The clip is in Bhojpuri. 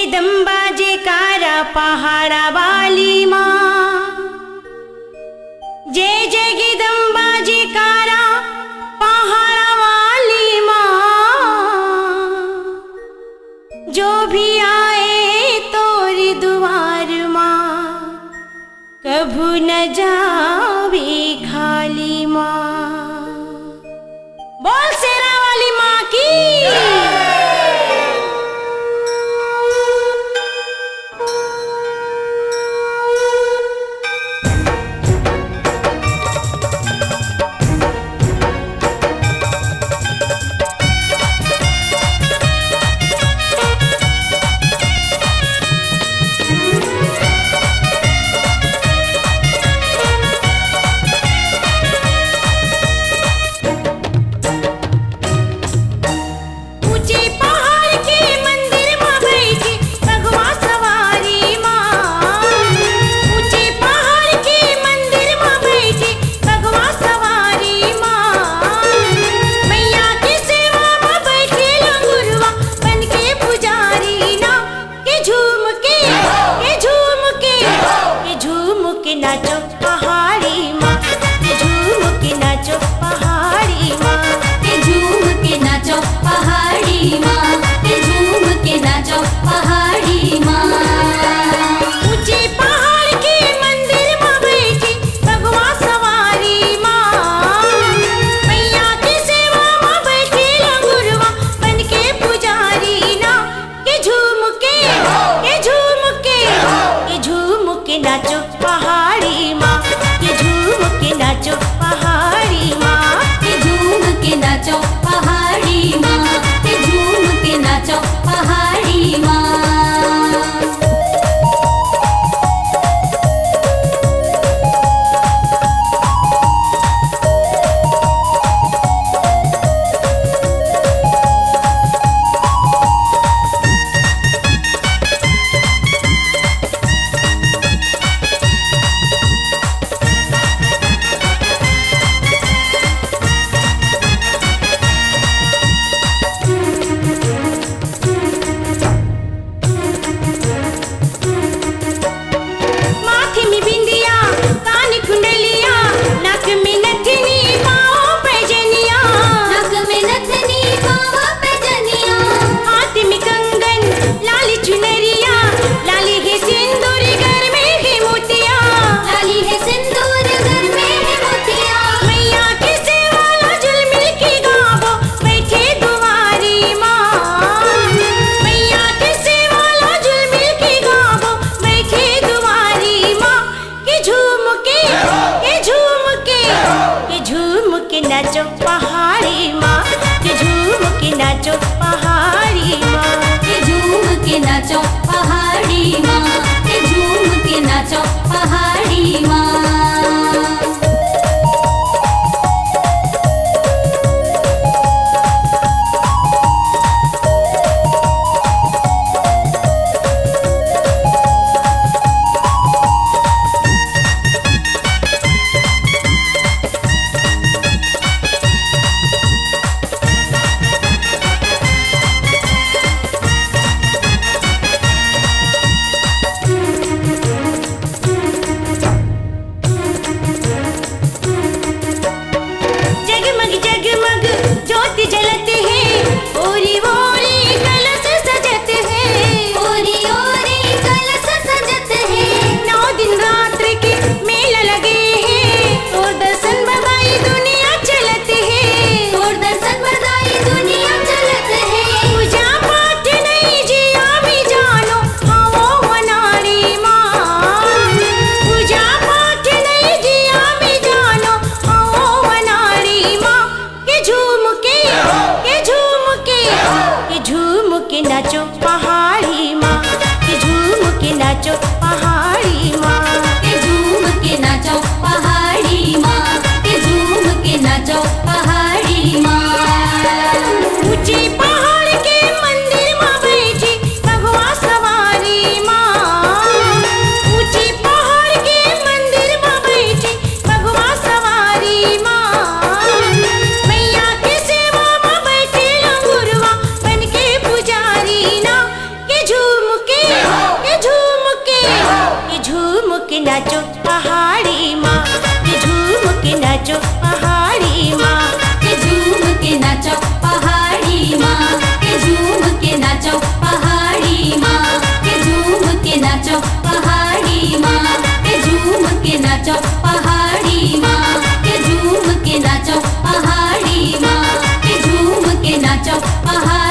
जगदम्बा जयकारा पहाड़ा वाली माँ। जय जगदम्बा जयकारा पहाड़ा वाली माँ। जो भी आए तोरी द्वार माँ, कभू न जावे खाली माँ। बोल शेरा वाली माँ की। नाचो पहाड़ी माँ, झूम के नाचो पहाड़ी माँ। झूम के नाचो पहाड़ी माँ, झूम के नाचो पहाड़ी माँ। ऊंचे पहाड़ के मंदिर में बैठी भगवा सवारी माँ। मैया की सेवा में बैठी लंगुरवा बन के पुजारी ना। के झूम के नाचो पहाड़ी माँ, के झूम के नाचो पहाड़ी माँ। झूम के नाचो पहाड़ी माँ, झूम के नाचो पहाड़ी माँ। नाचो पहाड़ी माँ, झूम के नाचो पहाड़ी माँ। झूम के नाचो पहाड़ी माँ, झूम के नाचो पहाड़ी माँ। के नाचो पहाड़ी माँ के झूम के नाचो पहाड़ी माँ के झूम के नाचो पहाड़ी माँ के झूम के नाचो पहाड़ी माँ के झूम के नाचो पहाड़ी